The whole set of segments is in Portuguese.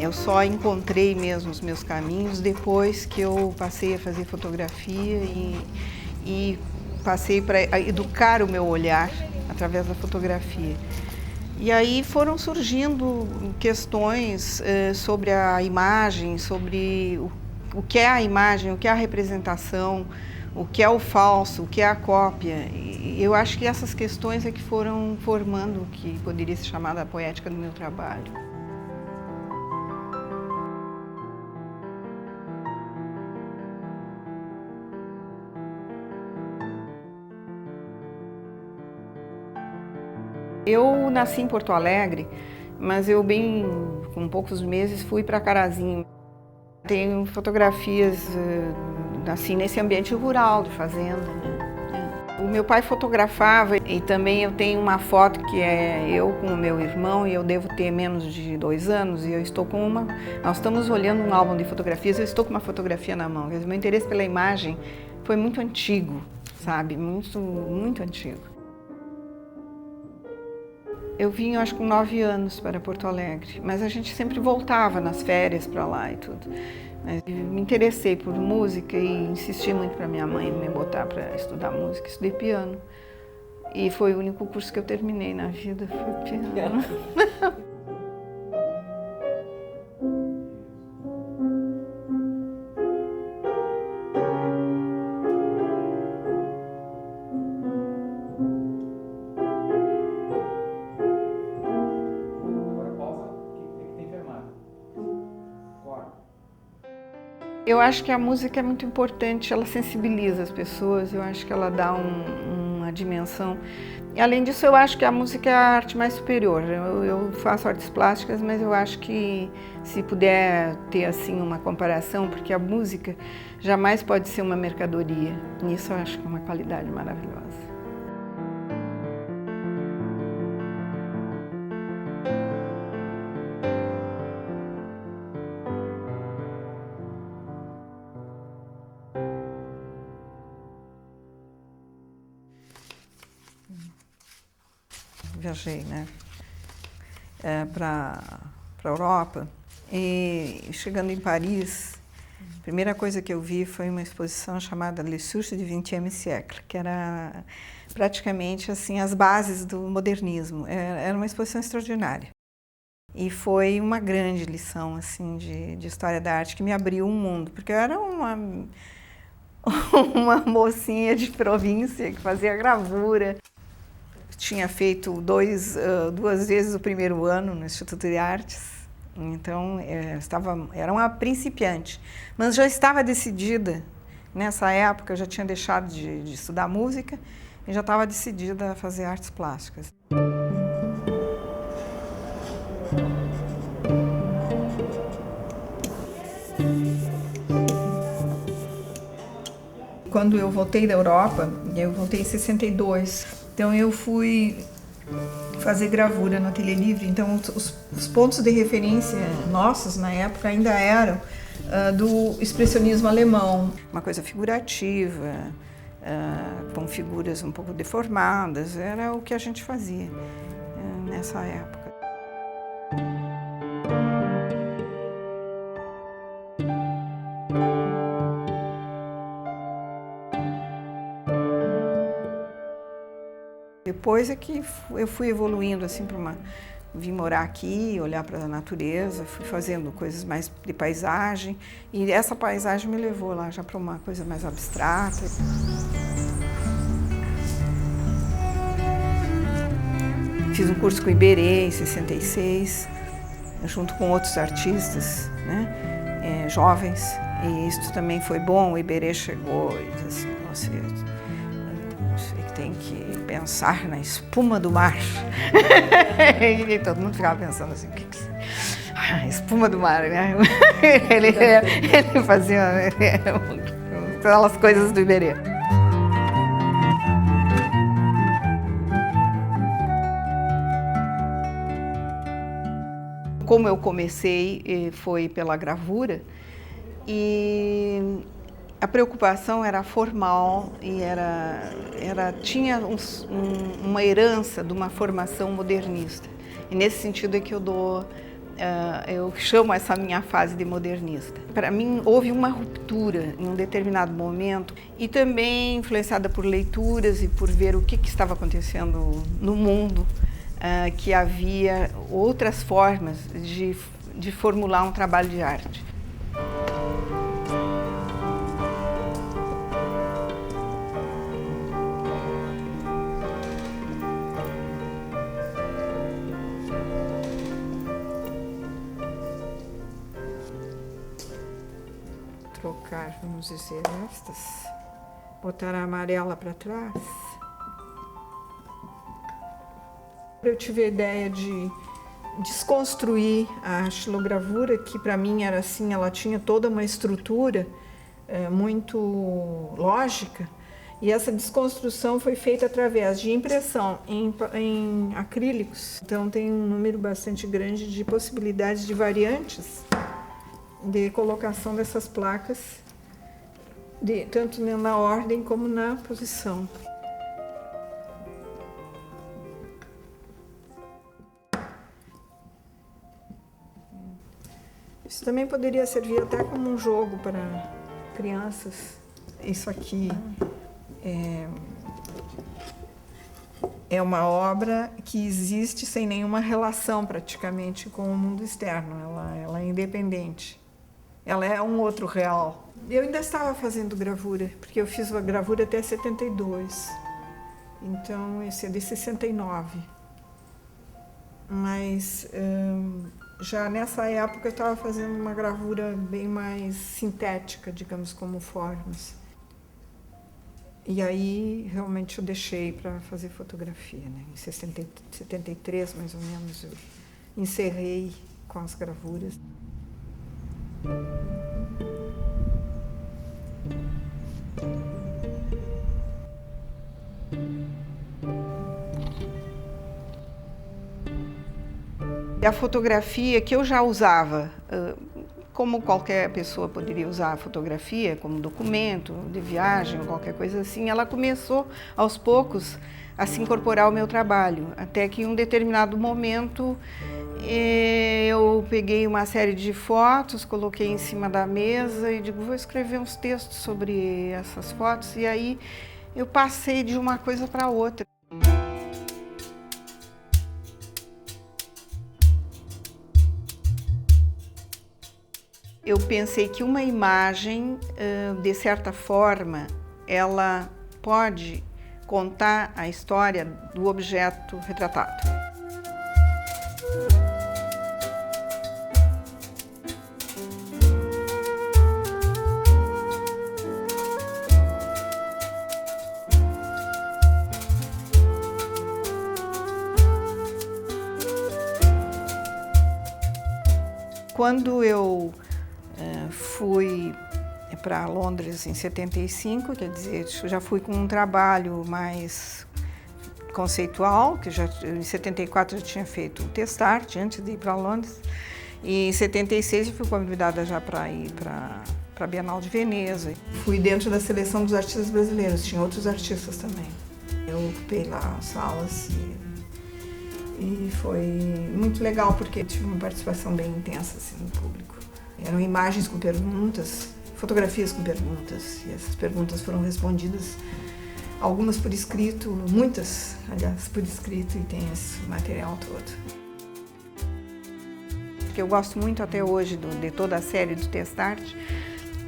Eu só encontrei mesmo os meus caminhos depois que eu passei a fazer fotografia e passei para educar o meu olhar através da fotografia. E aí foram surgindo questões sobre a imagem, sobre o que é a imagem, o que é a representação, o que é o falso, o que é a cópia. E eu acho que essas questões é que foram formando o que poderia ser chamada a poética do meu trabalho. Eu nasci em Porto Alegre, mas eu com poucos meses fui para Carazinho. Tenho fotografias assim nesse ambiente rural de fazenda, né? O meu pai fotografava e também eu tenho uma foto que é eu com o meu irmão e eu devo ter menos de 2 anos e eu estou com nós estamos olhando um álbum de fotografias, eu estou com uma fotografia na mão. Quer dizer, meu interesse pela imagem foi muito antigo, sabe? Muito antigo. Eu vim, eu acho, com 9 anos para Porto Alegre, mas a gente sempre voltava nas férias para lá e tudo. Mas eu me interessei por música e insisti muito para minha mãe me botar para estudar música. Estudei piano e foi o único curso que eu terminei na vida, foi piano. Eu acho que a música é muito importante, ela sensibiliza as pessoas, eu acho que ela dá uma dimensão. E além disso, eu acho que a música é a arte mais superior. Eu faço artes plásticas, mas eu acho que se puder ter assim uma comparação, porque a música jamais pode ser uma mercadoria. E isso eu acho que é uma qualidade maravilhosa. Viajei, né, para a Europa e chegando em Paris, a primeira coisa que eu vi foi uma exposição chamada Les Sources du XXe siècle, que era praticamente assim as bases do modernismo. Era uma exposição extraordinária e foi uma grande lição assim de história da arte que me abriu um mundo, porque eu era uma mocinha de província que fazia gravura. Tinha feito 2 vezes o primeiro ano no Instituto de Artes, então era uma principiante, mas já estava decidida, nessa época eu já tinha deixado de estudar música e já estava decidida a fazer artes plásticas. Quando eu voltei da Europa, eu voltei em 62, então eu fui fazer gravura no Ateliê Livre, então os pontos de referência nossos na época ainda eram do expressionismo alemão, uma coisa figurativa, com figuras um pouco deformadas, era o que a gente fazia nessa época. Depois é que eu fui evoluindo assim vim morar aqui, olhar para a natureza, fui fazendo coisas mais de paisagem e essa paisagem me levou lá já para uma coisa mais abstrata. Fiz um curso com o Iberê em 66, junto com outros artistas, né, jovens, e isso também foi bom. O Iberê chegou e disse assim, você tem que pensar na espuma do mar. E todo mundo ficava pensando assim, espuma do mar, né? Ele fazia aquelas coisas do Iberê. Como eu comecei foi pela gravura e a preocupação era formal e tinha uma herança de uma formação modernista. E nesse sentido é que eu dou Eu chamo essa minha fase de modernista. Para mim, houve uma ruptura em um determinado momento e também influenciada por leituras e por ver o que estava acontecendo no mundo, que havia outras formas de formular um trabalho de arte. Trocar, vamos dizer, estas, botar a amarela para trás. Eu tive a ideia de desconstruir a xilogravura, que para mim era assim, ela tinha toda uma estrutura muito lógica, e essa desconstrução foi feita através de impressão em acrílicos. Então tem um número bastante grande de possibilidades de variantes de colocação dessas placas, tanto na ordem como na posição. Isso também poderia servir até como um jogo para crianças. Isso aqui é uma obra que existe sem nenhuma relação praticamente com o mundo externo. Ela é independente. Ela é um outro real. Eu ainda estava fazendo gravura, porque eu fiz a gravura até 72. Então, esse é de 69. Mas já nessa época eu estava fazendo uma gravura bem mais sintética, digamos, como formas. E aí, realmente, eu deixei para fazer fotografia, né? Em 73, mais ou menos, eu encerrei com as gravuras. A fotografia que eu já usava, como qualquer pessoa poderia usar a fotografia como documento de viagem ou qualquer coisa assim, ela começou aos poucos a se incorporar ao meu trabalho, até que em um determinado momento eu peguei uma série de fotos, coloquei em cima da mesa e digo, vou escrever uns textos sobre essas fotos, e aí eu passei de uma coisa para outra. Eu pensei que uma imagem, de certa forma, ela pode contar a história do objeto retratado. Quando eu fui para Londres em 75, quer dizer, já fui com um trabalho mais conceitual, que em 74 eu tinha feito o Testart antes de ir para Londres, e em 76 eu fui convidada já para ir para a Bienal de Veneza. Fui dentro da seleção dos artistas brasileiros, tinha outros artistas também. Eu ocupei lá as salas e foi muito legal porque tive uma participação bem intensa assim, no público. Eram imagens com perguntas, fotografias com perguntas, e essas perguntas foram respondidas, algumas por escrito, muitas, aliás, por escrito, e tem esse material todo. Eu gosto muito até hoje de toda a série do Testart,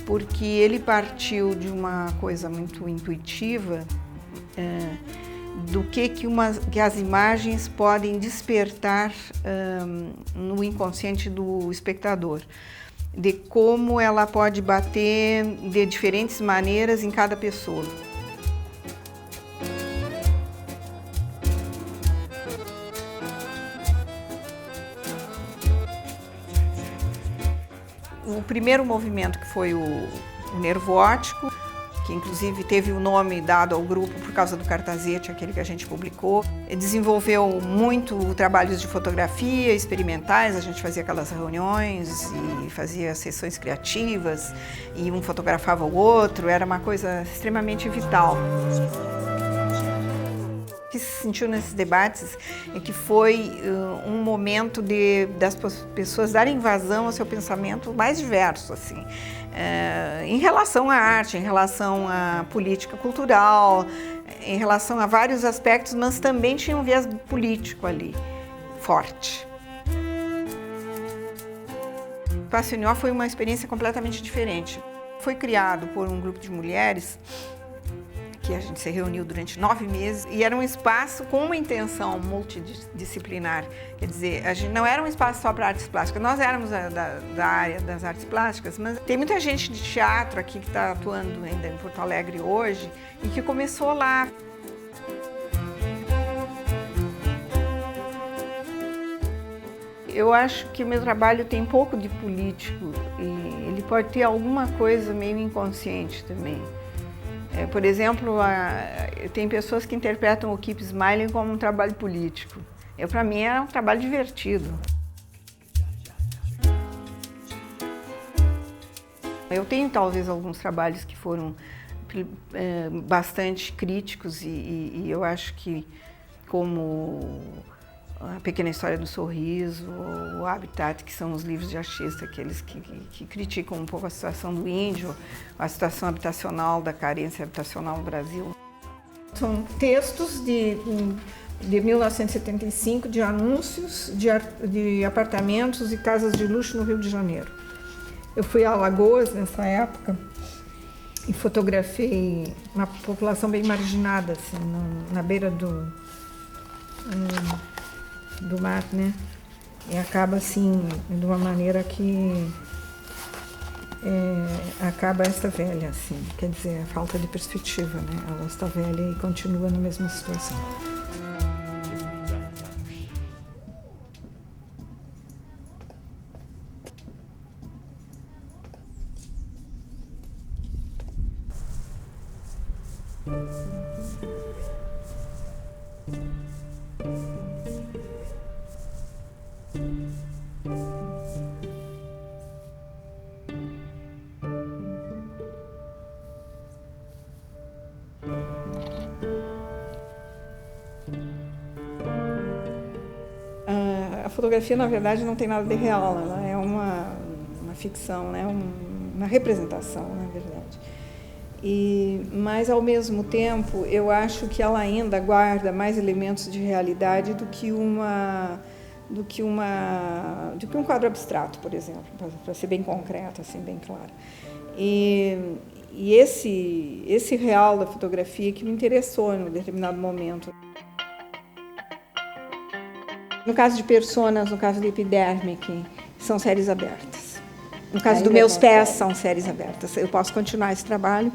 porque ele partiu de uma coisa muito intuitiva, do que as imagens podem despertar no inconsciente do espectador, de como ela pode bater de diferentes maneiras em cada pessoa. O primeiro movimento, que foi o nervo óptico, que inclusive teve o nome dado ao grupo por causa do cartazete, aquele que a gente publicou. Desenvolveu muito trabalhos de fotografia experimentais, a gente fazia aquelas reuniões e fazia sessões criativas, e um fotografava o outro, era uma coisa extremamente vital. O que se sentiu nesses debates é que foi um momento das pessoas darem vazão ao seu pensamento mais diverso, assim, em relação à arte, em relação à política cultural, em relação a vários aspectos, mas também tinha um viés político ali, forte. O Espaço Unió foi uma experiência completamente diferente. Foi criado por um grupo de mulheres que a gente se reuniu durante 9 meses e era um espaço com uma intenção multidisciplinar. Quer dizer, a gente não era um espaço só para artes plásticas, nós éramos da área das artes plásticas, mas tem muita gente de teatro aqui que está atuando ainda em Porto Alegre hoje e que começou lá. Eu acho que o meu trabalho tem pouco de político e ele pode ter alguma coisa meio inconsciente também. Por exemplo, tem pessoas que interpretam o Keep Smiling como um trabalho político. Para mim, era um trabalho divertido. Eu tenho, talvez, alguns trabalhos que foram bastante críticos e eu acho que, como A Pequena História do Sorriso, o Habitat, que são os livros de artista, aqueles que criticam um pouco a situação do índio, a situação habitacional, da carência habitacional no Brasil. São textos de 1975, de anúncios de apartamentos e casas de luxo no Rio de Janeiro. Eu fui a Alagoas nessa época e fotografei uma população bem marginada, assim, na beira do mar, né? E acaba assim, de uma maneira que acaba esta velha, assim, quer dizer, a falta de perspectiva, né? Ela está velha e continua na mesma situação. A fotografia, na verdade, não tem nada de real, ela é uma ficção, né? Uma representação, na verdade. Mas, ao mesmo tempo, eu acho que ela ainda guarda mais elementos de realidade do que um quadro abstrato, por exemplo, para ser bem concreto, assim, bem claro. E esse real da fotografia que me interessou em um determinado momento. No caso de Personas, no caso de Epidermic, são séries abertas. No caso dos meus pés, são séries abertas. Eu posso continuar esse trabalho,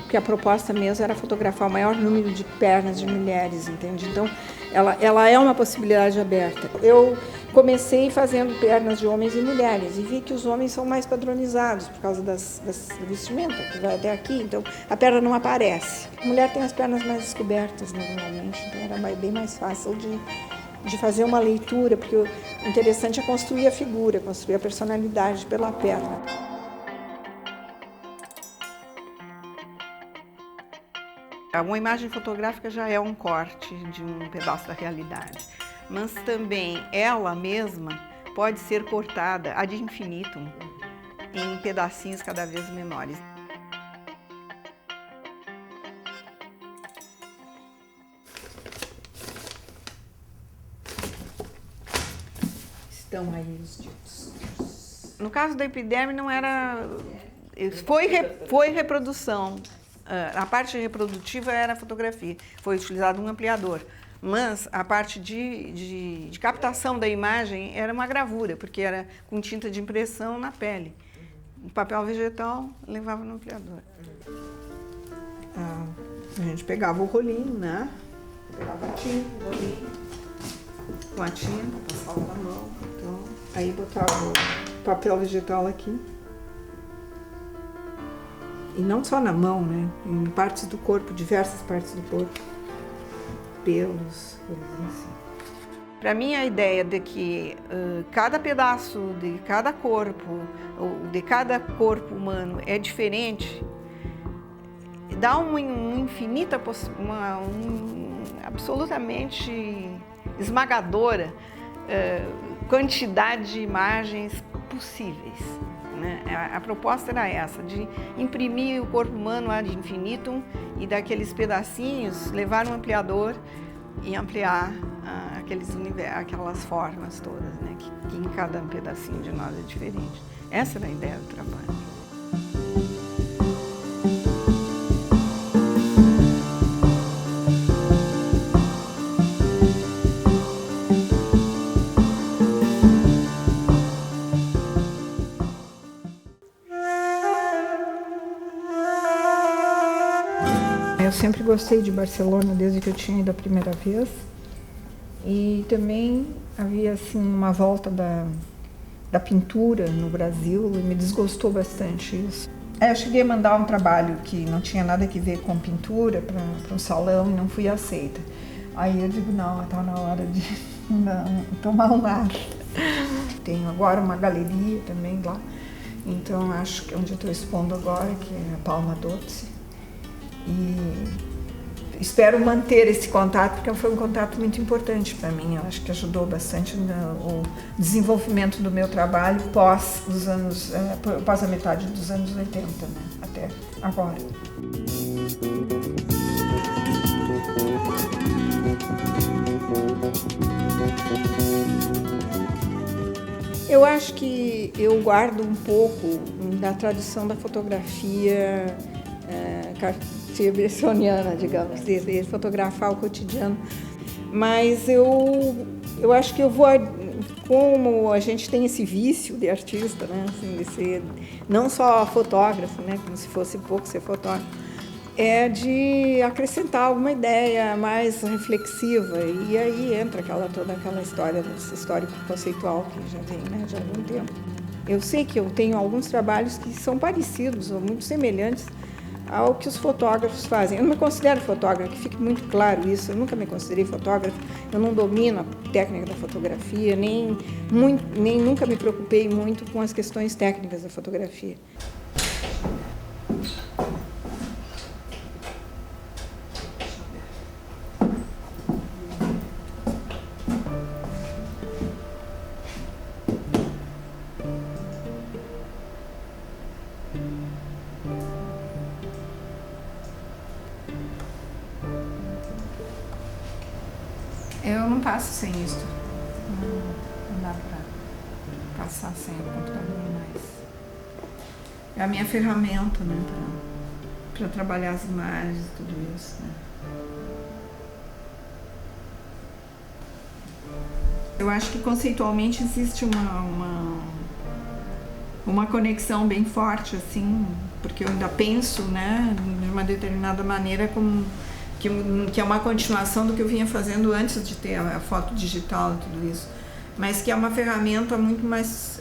que a proposta mesmo era fotografar o maior número de pernas de mulheres, entende? Então, ela é uma possibilidade aberta. Eu comecei fazendo pernas de homens e mulheres e vi que os homens são mais padronizados por causa do vestimenta, que vai até aqui, então a perna não aparece. A mulher tem as pernas mais descobertas normalmente, então era bem mais fácil de fazer uma leitura, porque o interessante é construir a figura, construir a personalidade pela perna. Uma imagem fotográfica já é um corte de um pedaço da realidade, mas também ela mesma pode ser cortada ad infinitum em pedacinhos cada vez menores. Estão aí os ditos. No caso da epiderme não era... Foi reprodução. A parte reprodutiva era a fotografia. Foi utilizado um ampliador. Mas a parte de captação da imagem era uma gravura, porque era com tinta de impressão na pele. O papel vegetal levava no ampliador. A gente pegava o rolinho, né? Pegava a tinta, o rolinho, com a tinta, passava na mão. Então, aí botava o papel vegetal aqui. E não só na mão, né? Em partes do corpo, diversas partes do corpo. Pelos, coisas assim. Para mim, a ideia de que cada pedaço de cada corpo, ou de cada corpo humano é diferente, dá uma infinita, absolutamente esmagadora quantidade de imagens possíveis, né? A proposta era essa, de imprimir o corpo humano ad infinitum e daqueles pedacinhos levar um ampliador e ampliar aquelas formas todas, né? Que em cada pedacinho de nós é diferente. Essa era a ideia do trabalho. Eu sempre gostei de Barcelona desde que eu tinha ido a primeira vez. E também havia assim uma volta da pintura no Brasil e me desgostou bastante isso. Eu cheguei a mandar um trabalho que não tinha nada a ver com pintura para um salão e não fui aceita. Aí eu digo, não, está na hora de tomar um ar. Tenho agora uma galeria também lá, então acho que é onde eu estou expondo agora, que é a Palma Doce. E espero manter esse contato, porque foi um contato muito importante para mim. Eu acho que ajudou bastante no desenvolvimento do meu trabalho pós a metade dos anos 80, né? Até agora. Eu acho que eu guardo um pouco da tradição da fotografia cartier-bressoniana, digamos, de fotografar o cotidiano, mas eu acho que eu vou, como a gente tem esse vício de artista, né, assim, de ser não só fotógrafo, né, como se fosse pouco ser fotógrafo, é de acrescentar alguma ideia mais reflexiva, e aí entra toda aquela história, esse histórico conceitual que já vem, né, de algum tempo. Eu sei que eu tenho alguns trabalhos que são parecidos ou muito semelhantes ao que os fotógrafos fazem. Eu não me considero fotógrafa, que fique muito claro isso, eu nunca me considerei fotógrafa, eu não domino a técnica da fotografia, nem nunca me preocupei muito com as questões técnicas da fotografia. Eu não passo sem isso. Não dá para passar sem o computador mais. É a minha ferramenta, né, para trabalhar as imagens e tudo isso, né. Eu acho que conceitualmente existe uma conexão bem forte, assim, porque eu ainda penso, né, de uma determinada maneira como que é uma continuação do que eu vinha fazendo antes de ter a foto digital e tudo isso, mas que é uma ferramenta muito mais...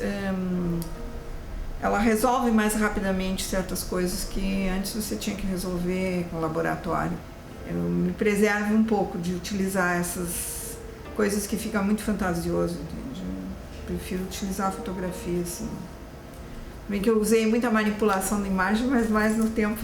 ela resolve mais rapidamente certas coisas que antes você tinha que resolver com o laboratório. Eu me preservo um pouco de utilizar essas coisas que ficam muito fantasioso, entende? Eu prefiro utilizar a fotografia, assim. Bem que eu usei muita manipulação da imagem, mas mais no tempo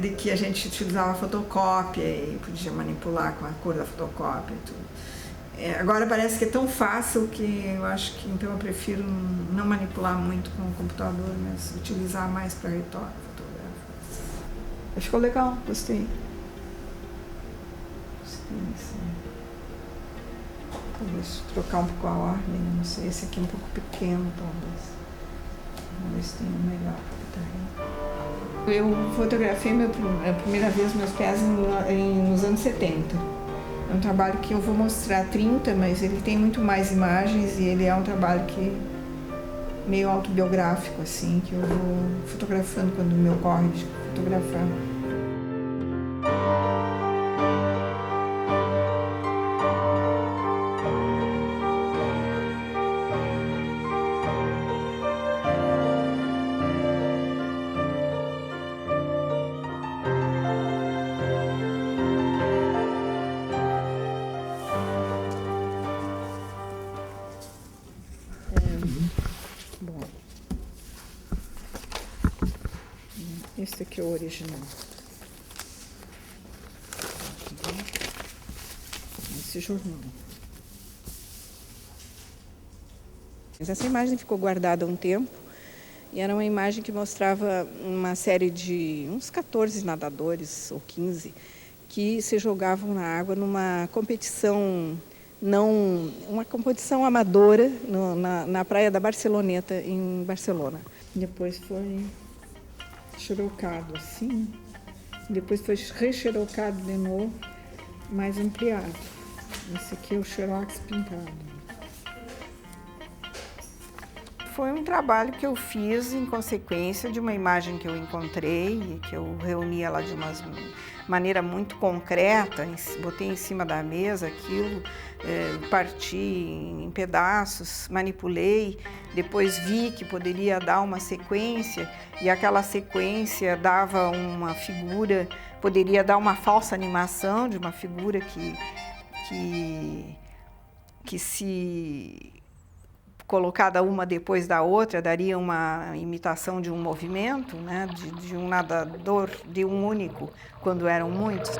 de que a gente utilizava fotocópia e podia manipular com a cor da fotocópia e tudo. Agora parece que é tão fácil que eu acho que então eu prefiro não manipular muito com o computador, mas utilizar mais para retoque fotográfico. Ficou legal, gostei. Talvez trocar um pouco a ordem, não sei, esse aqui é um pouco pequeno, talvez. Vamos ver se tem um melhor para botar. Eu fotografei a primeira vez meus pés nos anos 70. É um trabalho que eu vou mostrar 30, mas ele tem muito mais imagens e ele é um trabalho meio autobiográfico, assim, que eu vou fotografando quando me ocorre de fotografar. Esse aqui é o original. Esse jornal. Essa imagem ficou guardada há um tempo e era uma imagem que mostrava uma série de uns 14 nadadores ou 15 que se jogavam na água numa competição, uma competição amadora na praia da Barceloneta, em Barcelona. Depois foi xerocado assim, depois foi rexerocado de novo, mais ampliado. Esse aqui é o xerox pintado. Foi um trabalho que eu fiz em consequência de uma imagem que eu encontrei, que eu reuni ela de uma maneira muito concreta, botei em cima da mesa aquilo, parti em pedaços, manipulei, depois vi que poderia dar uma sequência e aquela sequência dava uma figura, poderia dar uma falsa animação de uma figura que se colocada uma depois da outra, daria uma imitação de um movimento, né, de um nadador, de um único, quando eram muitos.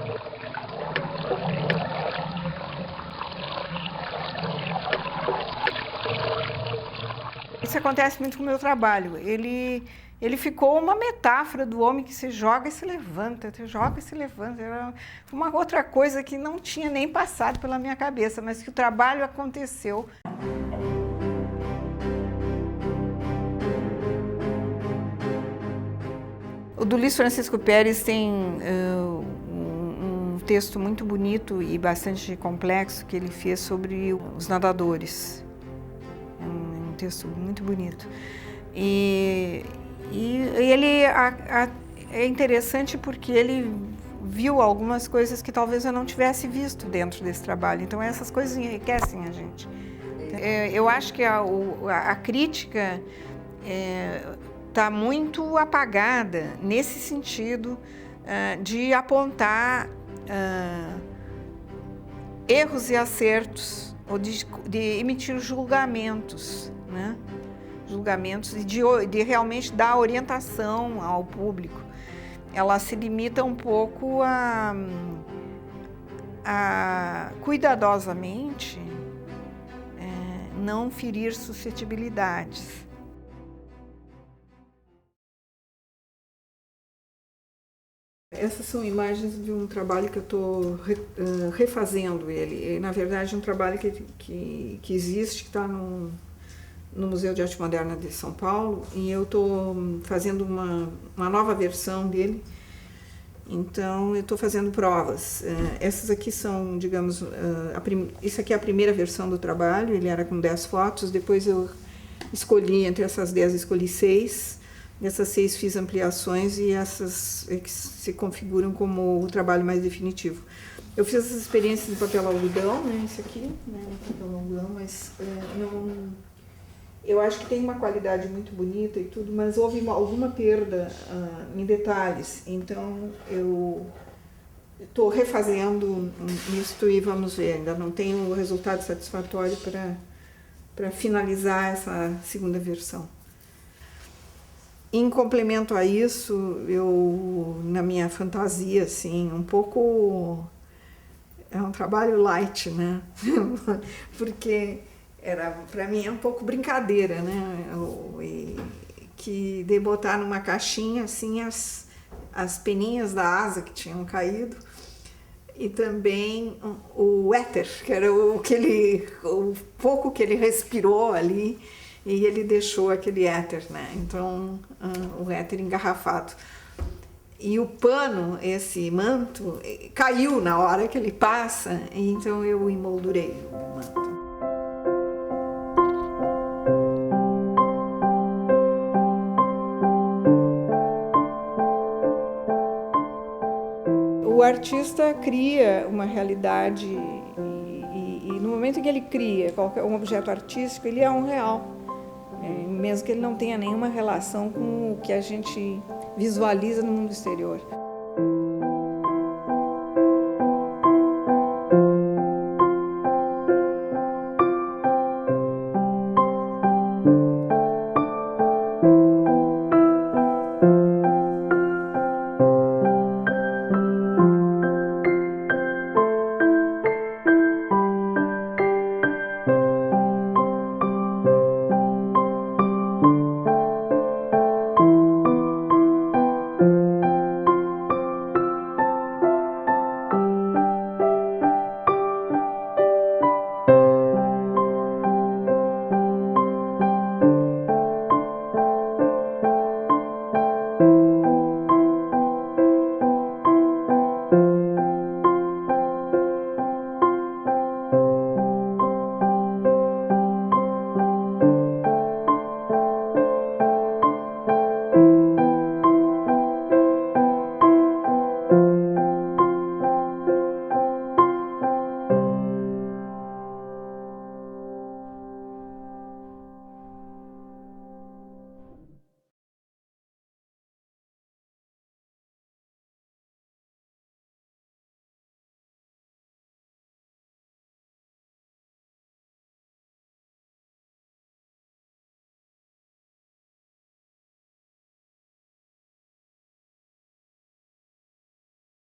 Isso acontece muito com o meu trabalho. Ele ficou uma metáfora do homem que se joga e se levanta, se joga e se levanta. Era uma outra coisa que não tinha nem passado pela minha cabeça, mas que o trabalho aconteceu. O do Luiz Francisco Pérez tem um texto muito bonito e bastante complexo que ele fez sobre os nadadores. Um texto muito bonito. E ele é interessante porque ele viu algumas coisas que talvez eu não tivesse visto dentro desse trabalho. Então essas coisas enriquecem a gente. Eu acho que a crítica está muito apagada nesse sentido de apontar erros e acertos, ou de emitir julgamentos, né? Julgamentos e de realmente dar orientação ao público. Ela se limita um pouco a cuidadosamente não ferir suscetibilidades. Essas são imagens de um trabalho que eu estou refazendo ele. Na verdade, um trabalho que existe, que está no Museu de Arte Moderna de São Paulo, e eu estou fazendo uma nova versão dele. Então, eu estou fazendo provas. Essas aqui são, digamos, isso aqui é a primeira versão do trabalho, ele era com 10 fotos, depois eu escolhi, entre essas 10, escolhi 6. Dessas 6 fiz ampliações e essas que se configuram como o trabalho mais definitivo. Eu fiz essas experiências em papel algodão, né, esse aqui, né, papel algodão, mas eu acho que tem uma qualidade muito bonita e tudo, mas houve alguma perda em detalhes, então eu estou refazendo isto e vamos ver, ainda não tenho o resultado satisfatório para finalizar essa segunda versão. Em complemento a isso, eu, na minha fantasia, assim, um pouco... É um trabalho light, né? Porque para mim é um pouco brincadeira, né? Que de botar numa caixinha, assim, as peninhas da asa que tinham caído e também o éter, que era o pouco que ele respirou ali, e ele deixou aquele éter, né? Então, o éter engarrafado. E o pano, esse manto, caiu na hora que ele passa, então eu emoldurei o manto. O artista cria uma realidade e no momento em que ele cria um objeto artístico, ele é um real. Mesmo que ele não tenha nenhuma relação com o que a gente visualiza no mundo exterior.